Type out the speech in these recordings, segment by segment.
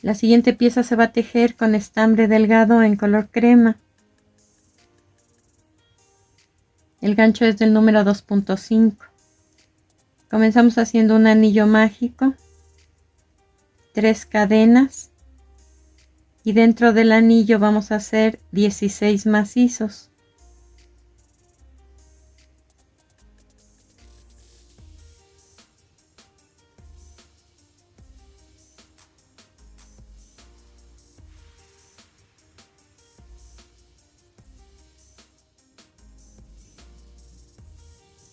La siguiente pieza se va a tejer con estambre delgado en color crema. El gancho es del número 2.5. Comenzamos haciendo un anillo mágico, 3 cadenas y dentro del anillo vamos a hacer 16 macizos.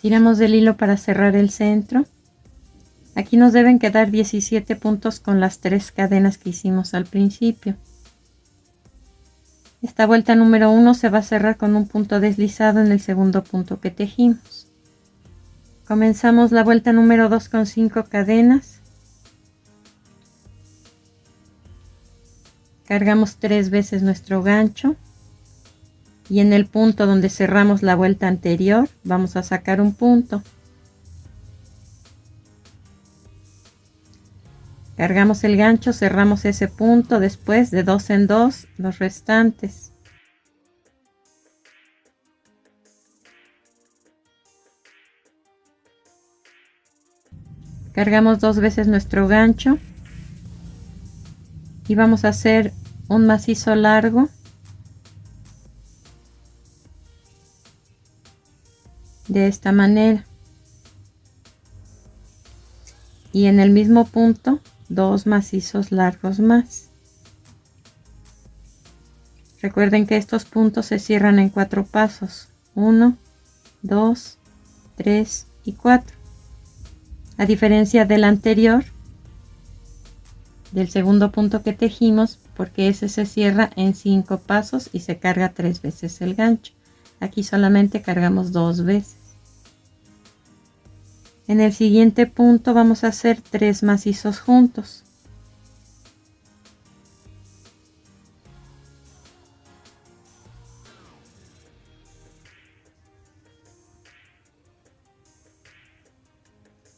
Tiramos del hilo para cerrar el centro. Aquí nos deben quedar 17 puntos con las 3 cadenas que hicimos al principio. Esta vuelta número 1 se va a cerrar con un punto deslizado en el segundo punto que tejimos. Comenzamos la vuelta número 2 con 5 cadenas. Cargamos 3 veces nuestro gancho. Y en el punto donde cerramos la vuelta anterior vamos a sacar un punto. Cargamos el gancho, cerramos ese punto, después de 2 en 2 los restantes. Cargamos 2 veces nuestro gancho y vamos a hacer un macizo largo de esta manera. Y en el mismo punto 2 macizos largos más. Recuerden que estos puntos se cierran en 4 pasos: 1, 2, 3 y 4. A diferencia del anterior, del segundo punto que tejimos, porque ese se cierra en 5 pasos y se carga 3 veces el gancho. Aquí solamente cargamos 2 veces. En el siguiente punto vamos a hacer 3 macizos juntos.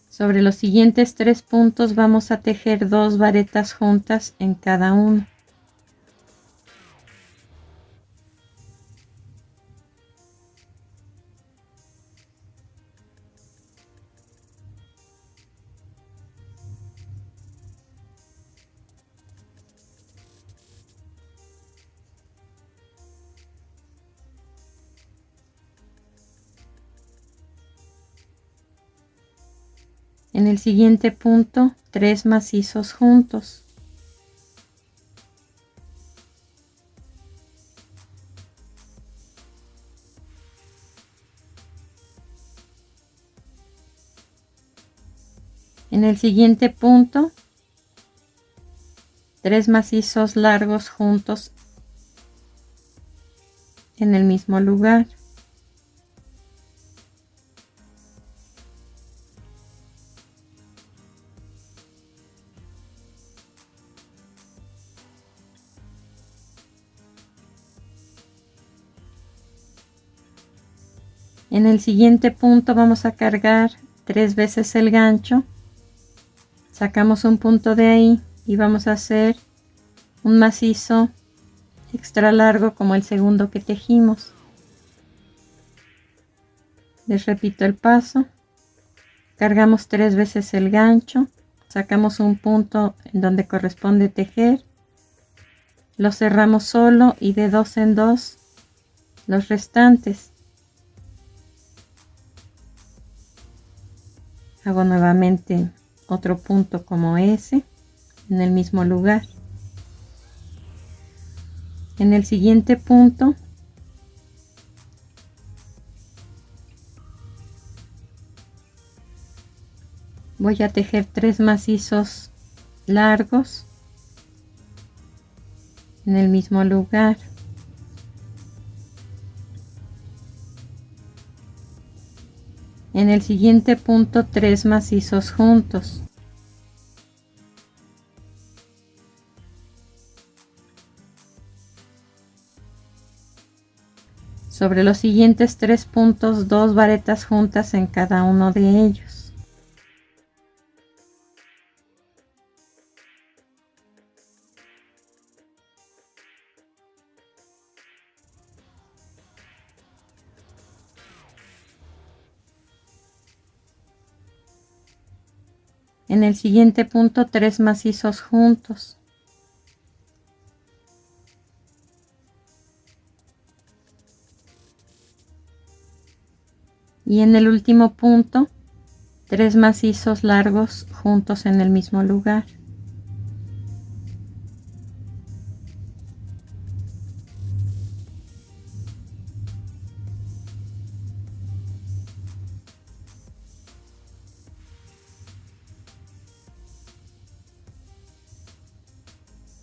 Sobre los siguientes 3 puntos vamos a tejer 2 varetas juntas en cada uno. En el siguiente punto 3 macizos juntos. En el siguiente punto 3 macizos largos juntos en el mismo lugar. En el siguiente punto vamos a cargar 3 veces el gancho, sacamos un punto de ahí y vamos a hacer un macizo extra largo como el segundo que tejimos. Les repito el paso: cargamos 3 veces el gancho, sacamos un punto en donde corresponde tejer, lo cerramos solo y de 2 en 2 los restantes. Hago nuevamente otro punto como ese en el mismo lugar. En el siguiente punto voy a tejer 3 macizos largos en el mismo lugar. En el siguiente punto 3 macizos juntos. Sobre los siguientes 3 puntos 2 varetas juntas en cada uno de ellos. en el siguiente punto 3 macizos juntos. Y en el último punto 3 macizos largos juntos en el mismo lugar.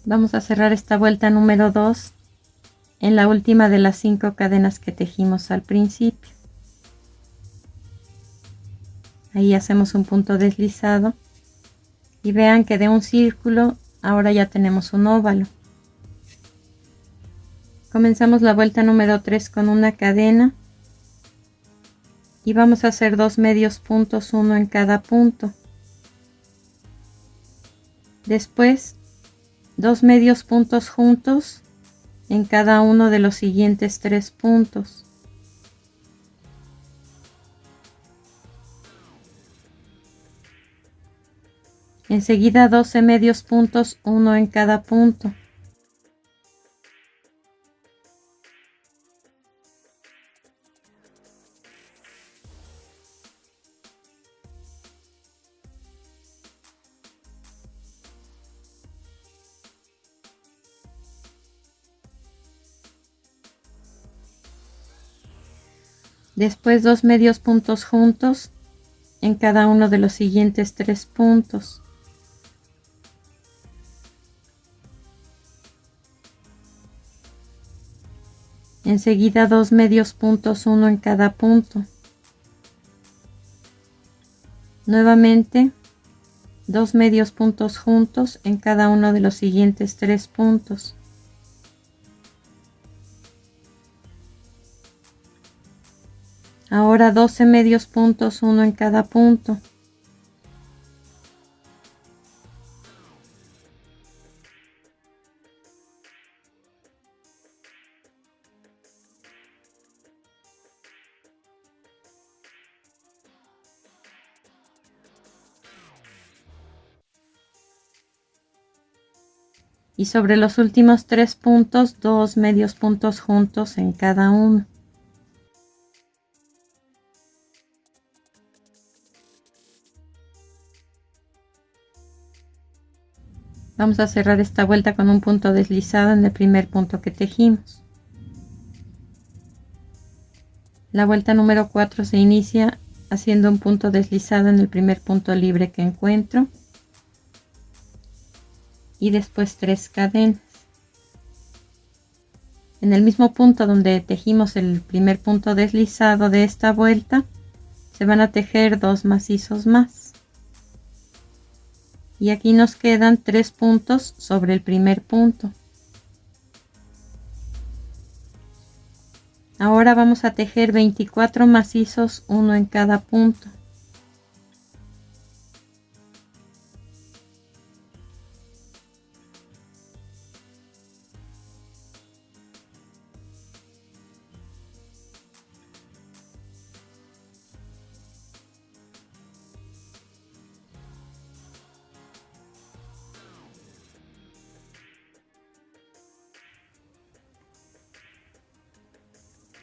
Vamos a cerrar esta vuelta número 2 en la última de las 5 cadenas que tejimos al principio. Ahí hacemos un punto deslizado y vean que de un círculo ahora ya tenemos un óvalo. Comenzamos la vuelta número 3 con una cadena y vamos a hacer 2 medios puntos, uno en cada punto. Después 2 medios puntos juntos en cada uno de los siguientes 3 puntos. Enseguida 12 medios puntos, uno en cada punto. Después 2 medios puntos juntos en cada uno de los siguientes 3 puntos. Enseguida 2 medios puntos, uno en cada punto. Nuevamente 2 medios puntos juntos en cada uno de los siguientes 3 puntos. Ahora 12 medios puntos, uno en cada punto. Y sobre los últimos 3 puntos, 2 medios puntos juntos en cada uno. Vamos a cerrar esta vuelta con un punto deslizado en el primer punto que tejimos. La vuelta número 4 se inicia haciendo un punto deslizado en el primer punto libre que encuentro y después 3 cadenas. En el mismo punto donde tejimos el primer punto deslizado de esta vuelta, se van a tejer 2 macizos más. Y aquí nos quedan 3 puntos sobre el primer punto. Ahora vamos a tejer 24 macizos, uno en cada punto.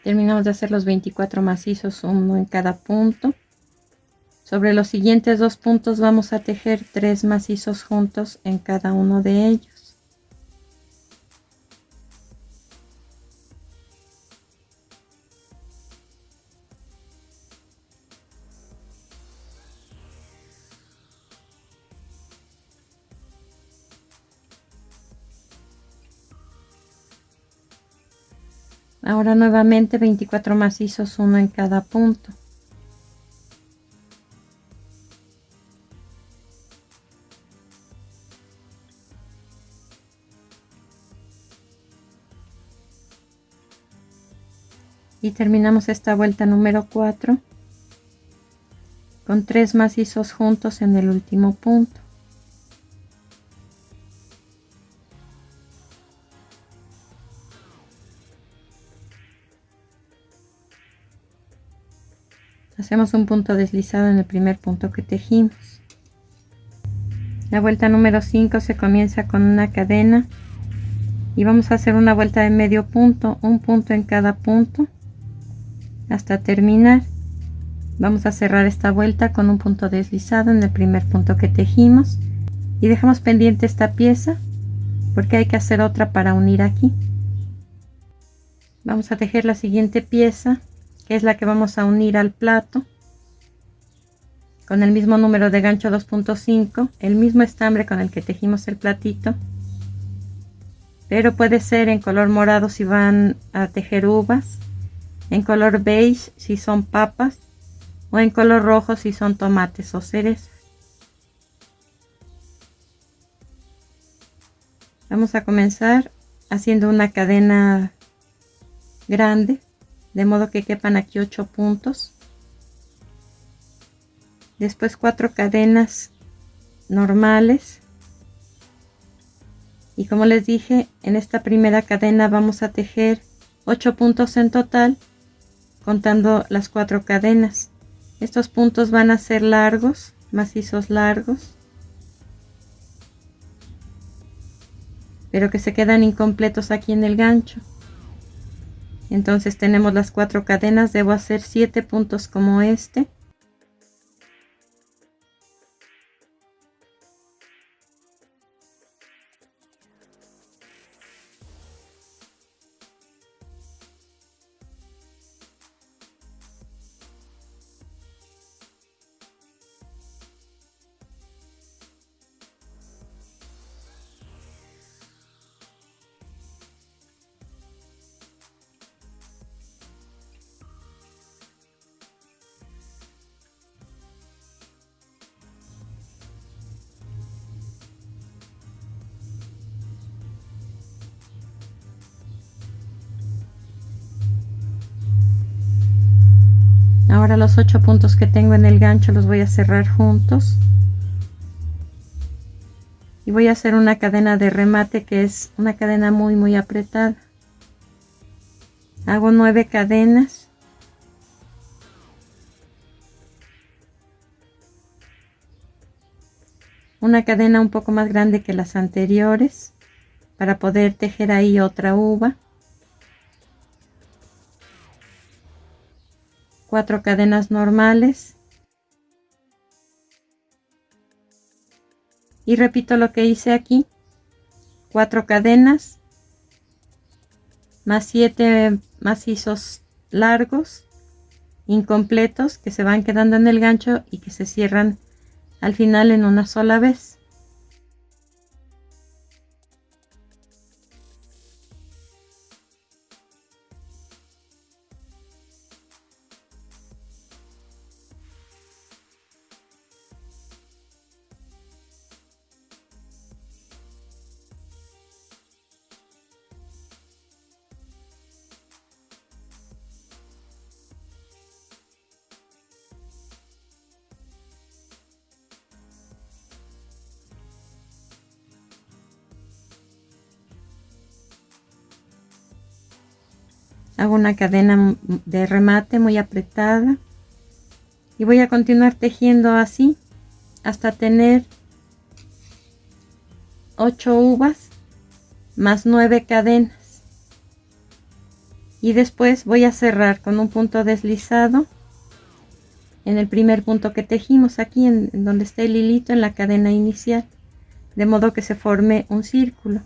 Terminamos de hacer los 24 macizos, uno en cada punto. Sobre los siguientes 2 puntos vamos a tejer 3 macizos juntos en cada uno de ellos. Ahora nuevamente 24 macizos, uno en cada punto. Y terminamos esta vuelta número 4 con 3 macizos juntos en el último punto. Hacemos un punto deslizado en el primer punto que tejimos. La vuelta número 5 se comienza con una cadena y vamos a hacer una vuelta de medio punto, un punto en cada punto hasta terminar. Vamos a cerrar esta vuelta con un punto deslizado en el primer punto que tejimos y dejamos pendiente esta pieza porque hay que hacer otra para unir aquí. Vamos a tejer la siguiente pieza, que es la que vamos a unir al plato, con el mismo número de gancho 2.5, el mismo estambre con el que tejimos el platito, pero puede ser en color morado si van a tejer uvas, en color beige si son papas, o en color rojo si son tomates o cerezas. Vamos a comenzar haciendo una cadena grande, de modo que quepan aquí 8 puntos. Después 4 cadenas normales. Y como les dije, en esta primera cadena vamos a tejer 8 puntos en total, contando las 4 cadenas. Estos puntos van a ser largos, macizos largos, pero que se quedan incompletos aquí en el gancho. Entonces tenemos las 4 cadenas, debo hacer 7 puntos como este. Ahora los 8 puntos que tengo en el gancho los voy a cerrar juntos y voy a hacer una cadena de remate, que es una cadena muy apretada. Hago 9 cadenas, una cadena un poco más grande que las anteriores para poder tejer ahí otra uva, 4 cadenas normales y repito lo que hice aquí, 4 cadenas más 7 macizos largos incompletos que se van quedando en el gancho y que se cierran al final en una sola vez. Hago una cadena de remate muy apretada y voy a continuar tejiendo así hasta tener 8 uvas más 9 cadenas, y después voy a cerrar con un punto deslizado en el primer punto que tejimos aquí en donde está el hilito en la cadena inicial, de modo que se forme un círculo.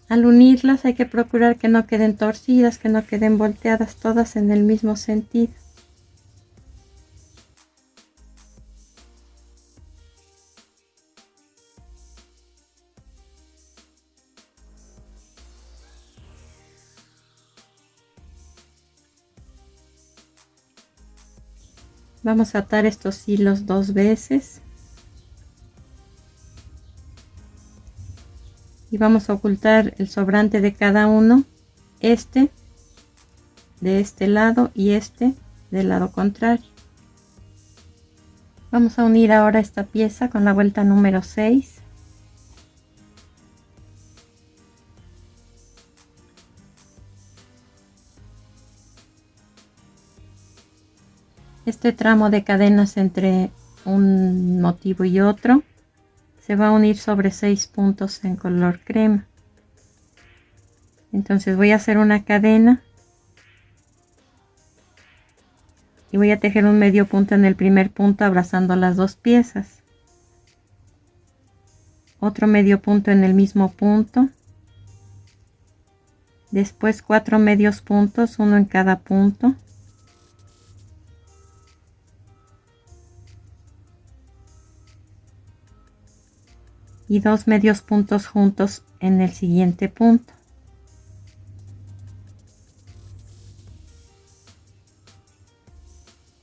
Al unirlas hay que procurar que no queden torcidas, que no queden volteadas, todas en el mismo sentido. Vamos a atar estos hilos 2 veces y vamos a ocultar el sobrante de cada uno, este de este lado y este del lado contrario. Vamos a unir ahora esta pieza con la vuelta número 6. Este tramo de cadenas entre un motivo y otro, se va a unir sobre 6 puntos en color crema. Entonces voy a hacer una cadena y voy a tejer un medio punto en el primer punto abrazando las dos piezas, otro medio punto en el mismo punto, después 4 medios puntos, uno en cada punto, y 2 medios puntos juntos en el siguiente punto.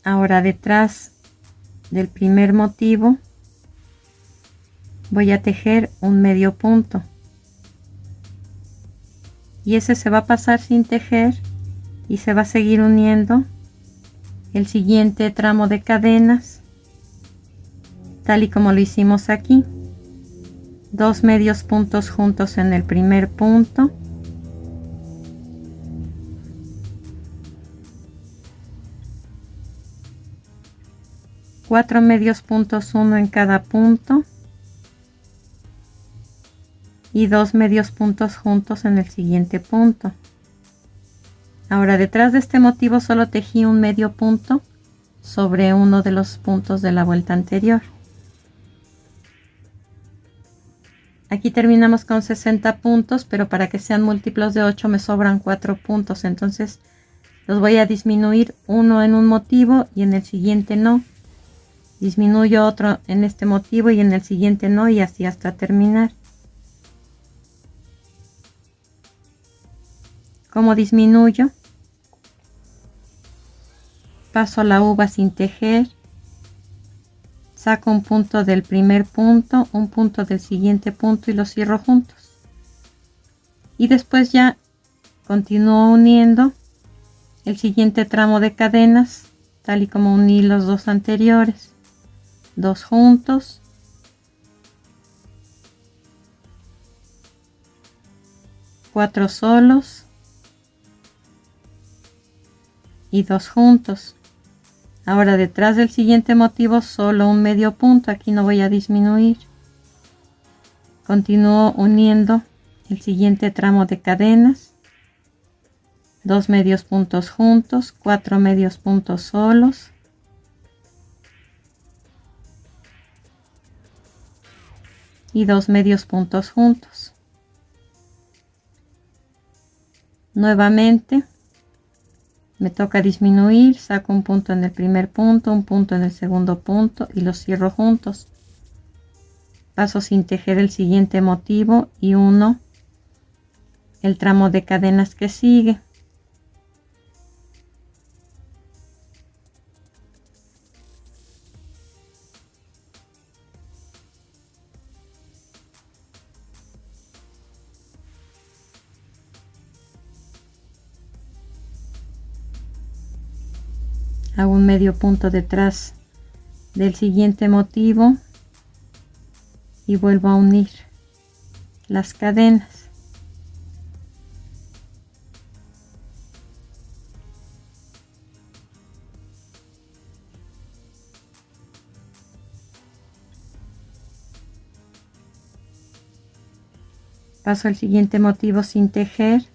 Ahora detrás del primer motivo voy a tejer un medio punto y ese se va a pasar sin tejer y se va a seguir uniendo el siguiente tramo de cadenas tal y como lo hicimos aquí. 2 medios puntos juntos en el primer punto, cuatro medios puntos, uno en cada punto, y 2 medios puntos juntos en el siguiente punto. Ahora detrás de este motivo solo tejí un medio punto sobre uno de los puntos de la vuelta anterior. Aquí terminamos con 60 puntos, pero para que sean múltiplos de 8 me sobran 4 puntos, entonces los voy a disminuir uno en un motivo y en el siguiente no. Disminuyo otro en este motivo y en el siguiente no, y así hasta terminar. ¿Cómo disminuyo? Paso la uva sin tejer, saco un punto del primer punto, un punto del siguiente punto y los cierro juntos. Y después ya continúo uniendo el siguiente tramo de cadenas, tal y como uní los dos anteriores. 2 juntos, cuatro solos y 2 juntos. Ahora detrás del siguiente motivo solo un medio punto, aquí no voy a disminuir. Continúo uniendo el siguiente tramo de cadenas, 2 medios puntos juntos, 4 medios puntos solos, y 2 medios puntos juntos. Nuevamente me toca disminuir, saco un punto en el primer punto, un punto en el segundo punto y los cierro juntos. Paso sin tejer el siguiente motivo y uno el tramo de cadenas que sigue. Hago un medio punto detrás del siguiente motivo y vuelvo a unir las cadenas. Paso el siguiente motivo sin tejer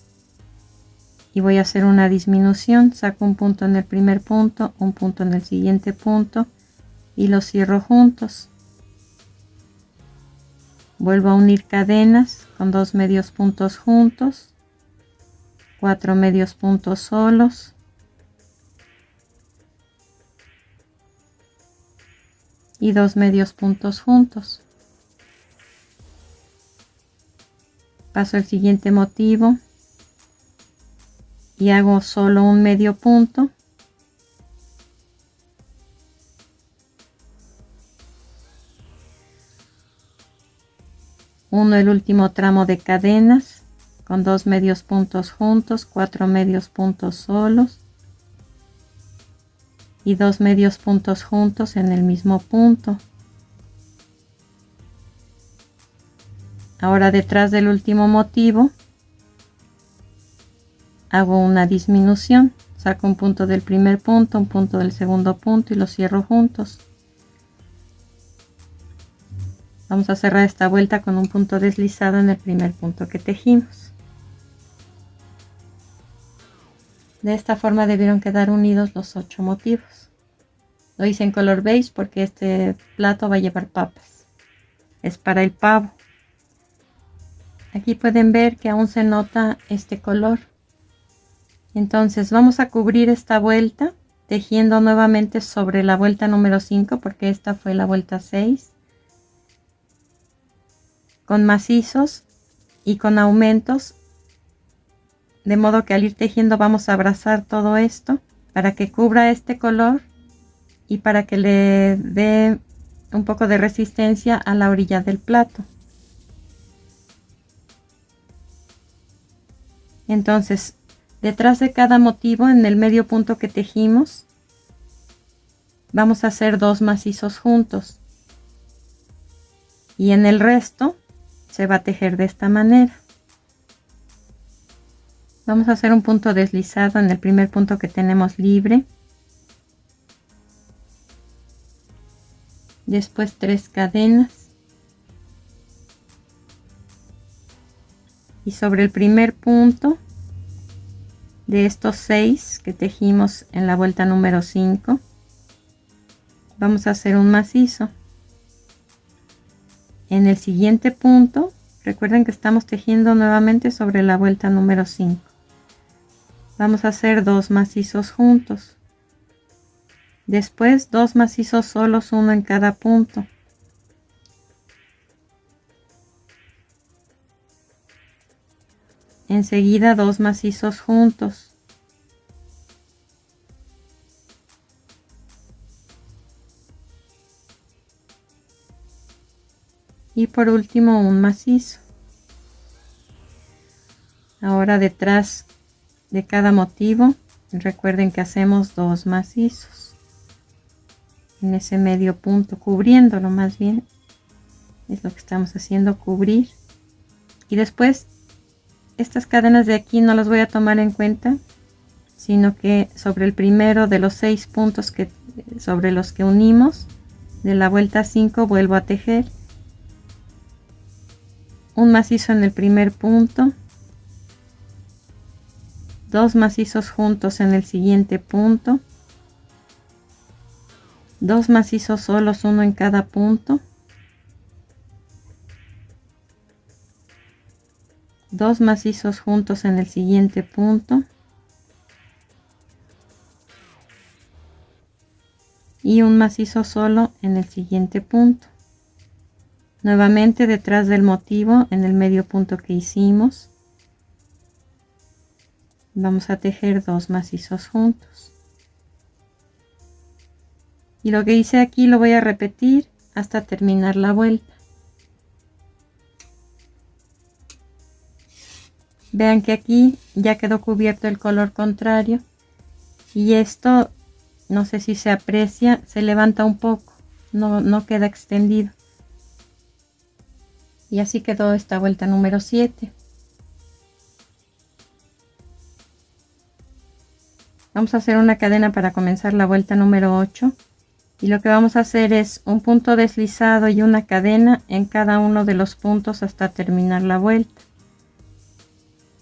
y voy a hacer una disminución, saco un punto en el primer punto, un punto en el siguiente punto y los cierro juntos. Vuelvo a unir cadenas con 2 medios puntos juntos, 4 medios puntos solos y 2 medios puntos juntos. Paso el siguiente motivo y hago solo un medio punto, uno el último tramo de cadenas con 2 medios puntos juntos, 4 medios puntos solos y 2 medios puntos juntos en el mismo punto. Ahora detrás del último motivo hago una disminución, saco un punto del primer punto, un punto del segundo punto y los cierro juntos. Vamos a cerrar esta vuelta con un punto deslizado en el primer punto que tejimos. De esta forma debieron quedar unidos los 8 motivos. Lo hice en color beige porque este plato va a llevar papas. Es para el pavo. Aquí pueden ver que aún se nota este color. Entonces vamos a cubrir esta vuelta tejiendo nuevamente sobre la vuelta número 5 porque esta fue la vuelta 6. Con macizos y con aumentos, de modo que al ir tejiendo vamos a abrazar todo esto para que cubra este color y para que le dé un poco de resistencia a la orilla del plato. Entonces, detrás de cada motivo, en el medio punto que tejimos, vamos a hacer 2 macizos juntos y en el resto se va a tejer de esta manera. Vamos a hacer un punto deslizado en el primer punto que tenemos libre, después 3 cadenas y sobre el primer punto de estos 6 que tejimos en la vuelta número 5 vamos a hacer un macizo. En el siguiente punto, recuerden que estamos tejiendo nuevamente sobre la vuelta número 5. Vamos a hacer 2 macizos juntos. Después 2 macizos solos, uno en cada punto. Enseguida 2 macizos juntos. Y por último un macizo. Ahora detrás de cada motivo, recuerden que hacemos 2 macizos en ese medio punto, cubriéndolo más bien. Es lo que estamos haciendo, cubrir. Y después estas cadenas de aquí no las voy a tomar en cuenta, sino que sobre el primero de los 6 puntos sobre los que unimos de la vuelta 5 vuelvo a tejer un macizo en el primer punto, 2 macizos juntos en el siguiente punto, 2 macizos solos, uno en cada punto, 2 macizos juntos en el siguiente punto y un macizo solo en el siguiente punto. Nuevamente detrás del motivo, en el medio punto que hicimos, vamos a tejer 2 macizos juntos. Y lo que hice aquí lo voy a repetir hasta terminar la vuelta. Vean que aquí ya quedó cubierto el color contrario y esto, no sé si se aprecia, se levanta un poco, no queda extendido. Y así quedó esta vuelta número 7. Vamos a hacer una cadena para comenzar la vuelta número 8. Y lo que vamos a hacer es un punto deslizado y una cadena en cada uno de los puntos hasta terminar la vuelta.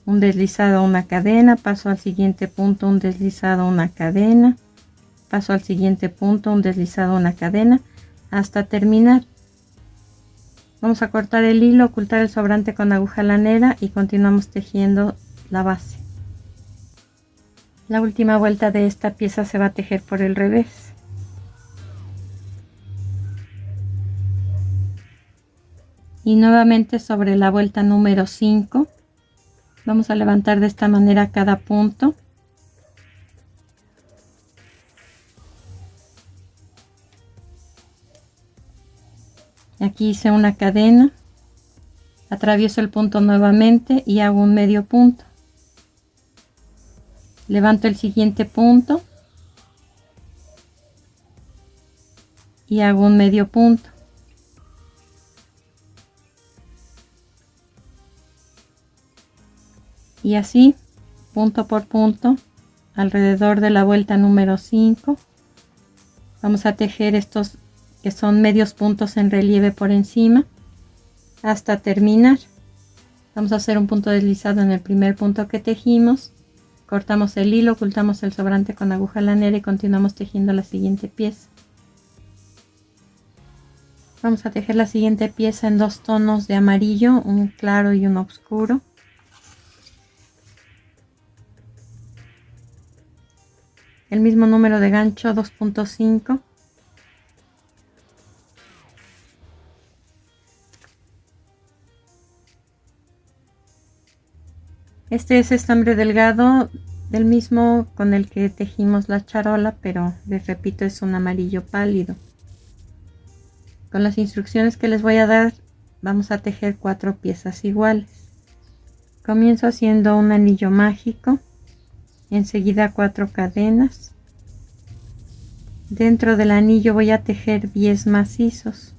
Un deslizado, una cadena, paso al siguiente punto, un deslizado, una cadena, paso al siguiente punto, un deslizado, una cadena, hasta terminar. Vamos a cortar el hilo, ocultar el sobrante con aguja lanera y continuamos tejiendo la base. La última vuelta de esta pieza se va a tejer por el revés. Y nuevamente sobre la vuelta número 5 vamos a levantar de esta manera cada punto. Aquí hice una cadena, atravieso el punto nuevamente y hago un medio punto. Levanto el siguiente punto y hago un medio punto. Y así, punto por punto, alrededor de la vuelta número 5, vamos a tejer estos que son medios puntos en relieve por encima. hasta terminar. Vamos a hacer un punto deslizado en el primer punto que tejimos, cortamos el hilo, ocultamos el sobrante con aguja lanera y continuamos tejiendo la siguiente pieza. Vamos a tejer la siguiente pieza en 2 tonos de amarillo, un claro y un oscuro. El mismo número de gancho, 2.5. Este es estambre delgado del mismo con el que tejimos la charola, pero les repito, es un amarillo pálido. Con las instrucciones que les voy a dar, vamos a tejer 4 piezas iguales. Comienzo haciendo un anillo mágico, enseguida 4 cadenas. Dentro del anillo voy a tejer 10 macizos.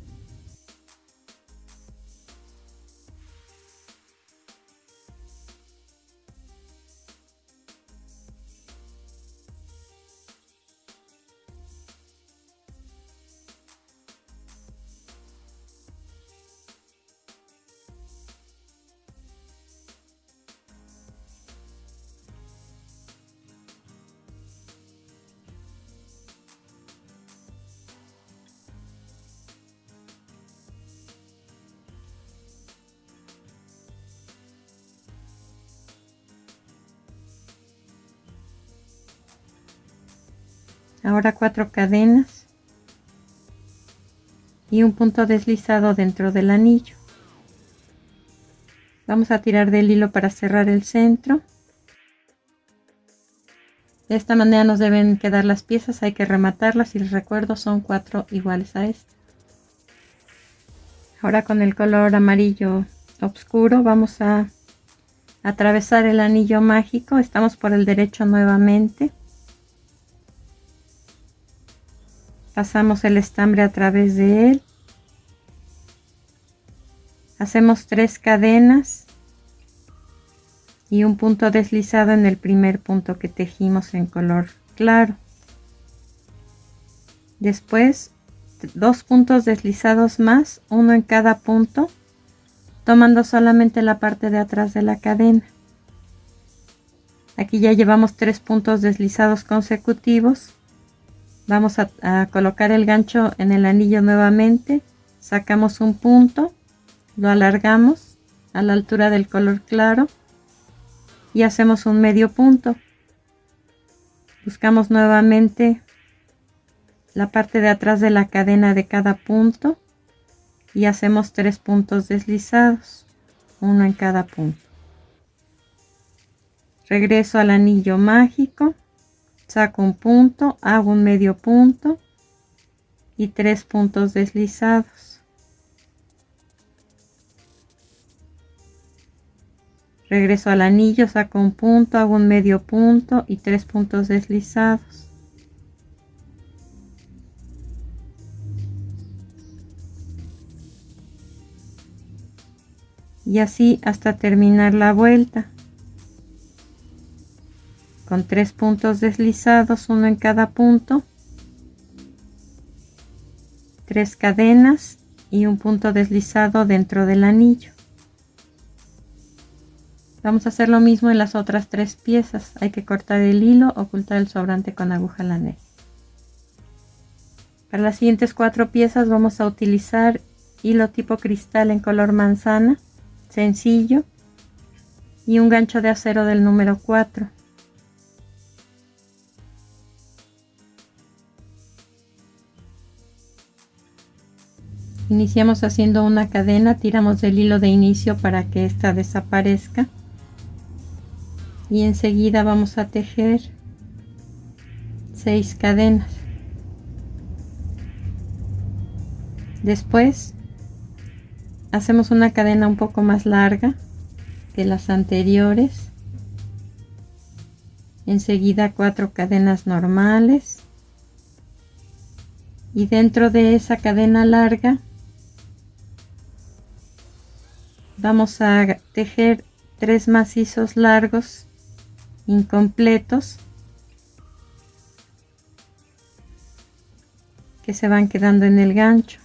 Ahora 4 cadenas y un punto deslizado dentro del anillo. Vamos a tirar del hilo para cerrar el centro. De esta manera nos deben quedar las piezas, hay que rematarlas y les recuerdo son 4 iguales a esta. Ahora con el color amarillo oscuro vamos a atravesar el anillo mágico, estamos por el derecho nuevamente. Pasamos el estambre a través de él. Hacemos 3 cadenas y un punto deslizado en el primer punto que tejimos en color claro. Después 2 puntos deslizados más, uno en cada punto, tomando solamente la parte de atrás de la cadena. Aquí ya llevamos 3 puntos deslizados consecutivos. Vamos a colocar el gancho en el anillo nuevamente, sacamos un punto, lo alargamos a la altura del color claro y hacemos un medio punto. Buscamos nuevamente la parte de atrás de la cadena de cada punto y hacemos 3 puntos deslizados, uno en cada punto. Regreso al anillo mágico, saco un punto, hago un medio punto y 3 puntos deslizados. Regreso al anillo, saco un punto, hago un medio punto y 3 puntos deslizados. Y así hasta terminar la vuelta. Con 3 puntos deslizados, uno en cada punto, 3 cadenas y un punto deslizado dentro del anillo. Vamos a hacer lo mismo en las otras 3 piezas. Hay que cortar el hilo, ocultar el sobrante con aguja lanera. Para las siguientes 4 piezas vamos a utilizar hilo tipo cristal en color manzana, sencillo, y un gancho de acero del número 4. Iniciamos haciendo una cadena, tiramos del hilo de inicio para que ésta desaparezca y enseguida vamos a tejer 6 cadenas. Después hacemos una cadena un poco más larga que las anteriores, enseguida 4 cadenas normales y dentro de esa cadena larga vamos a tejer 3 macizos largos incompletos que se van quedando en el gancho.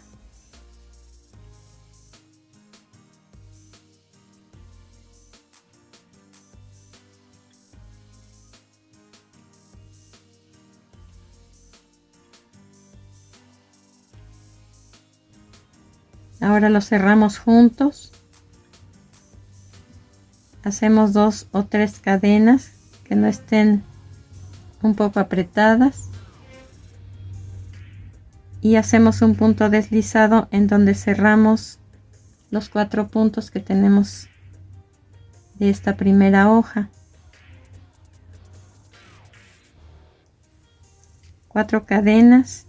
Ahora lo cerramos juntos. Hacemos 2 o 3 cadenas que no estén un poco apretadas. Y hacemos un punto deslizado en donde cerramos los 4 puntos que tenemos de esta primera hoja. 4 cadenas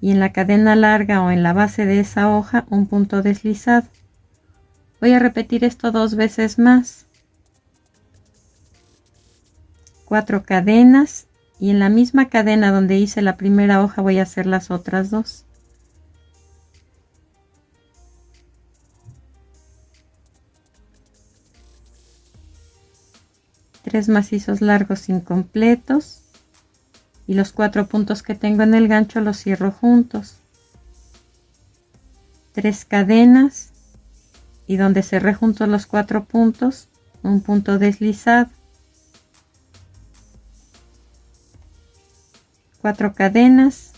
y en la cadena larga o en la base de esa hoja un punto deslizado. Voy a repetir esto 2 veces más. 4 cadenas y en la misma cadena donde hice la primera hoja voy a hacer las otras 2. Tres macizos largos incompletos y los 4 puntos que tengo en el gancho los cierro juntos. 3 cadenas y donde cerré juntos los 4 puntos, un punto deslizado. 4 cadenas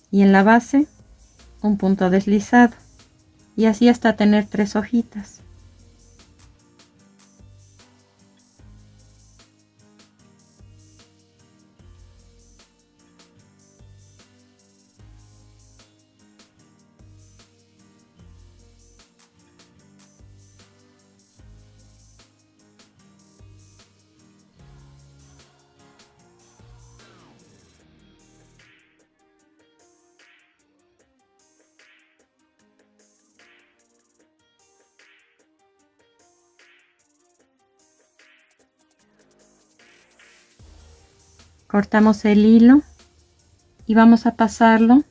y en la base un punto deslizado y así hasta tener 3 hojitas. Cortamos el hilo y vamos a pasarlo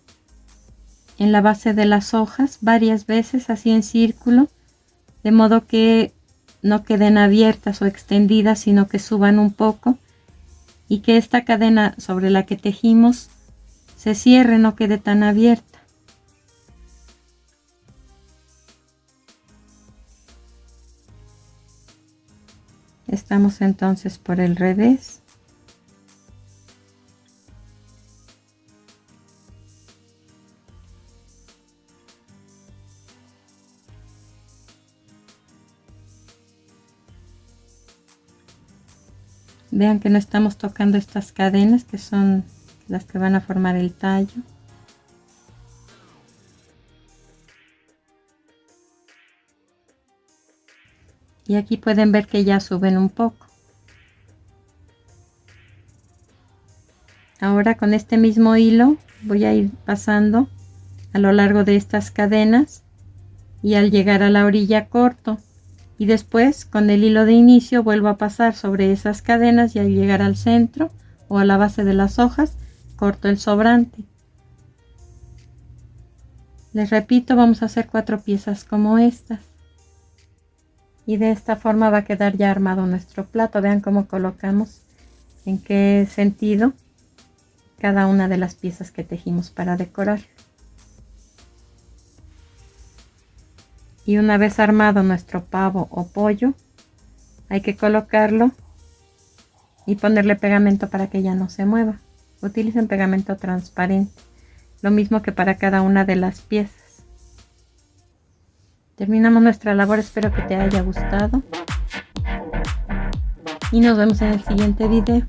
en la base de las hojas varias veces así en círculo, de modo que no queden abiertas o extendidas, sino que suban un poco y que esta cadena sobre la que tejimos se cierre, no quede tan abierta. Estamos entonces por el revés. Vean que no estamos tocando estas cadenas que son las que van a formar el tallo. Y aquí pueden ver que ya suben un poco. Ahora con este mismo hilo voy a ir pasando a lo largo de estas cadenas y al llegar a la orilla corto. Y después con el hilo de inicio vuelvo a pasar sobre esas cadenas y al llegar al centro o a la base de las hojas corto el sobrante. Les repito, vamos a hacer 4 piezas como estas y de esta forma va a quedar ya armado nuestro plato. Vean cómo colocamos en qué sentido cada una de las piezas que tejimos para decorar. Y una vez armado nuestro pavo o pollo, hay que colocarlo y ponerle pegamento para que ya no se mueva. Utilicen pegamento transparente, lo mismo que para cada una de las piezas. Terminamos nuestra labor, espero que te haya gustado y nos vemos en el siguiente video.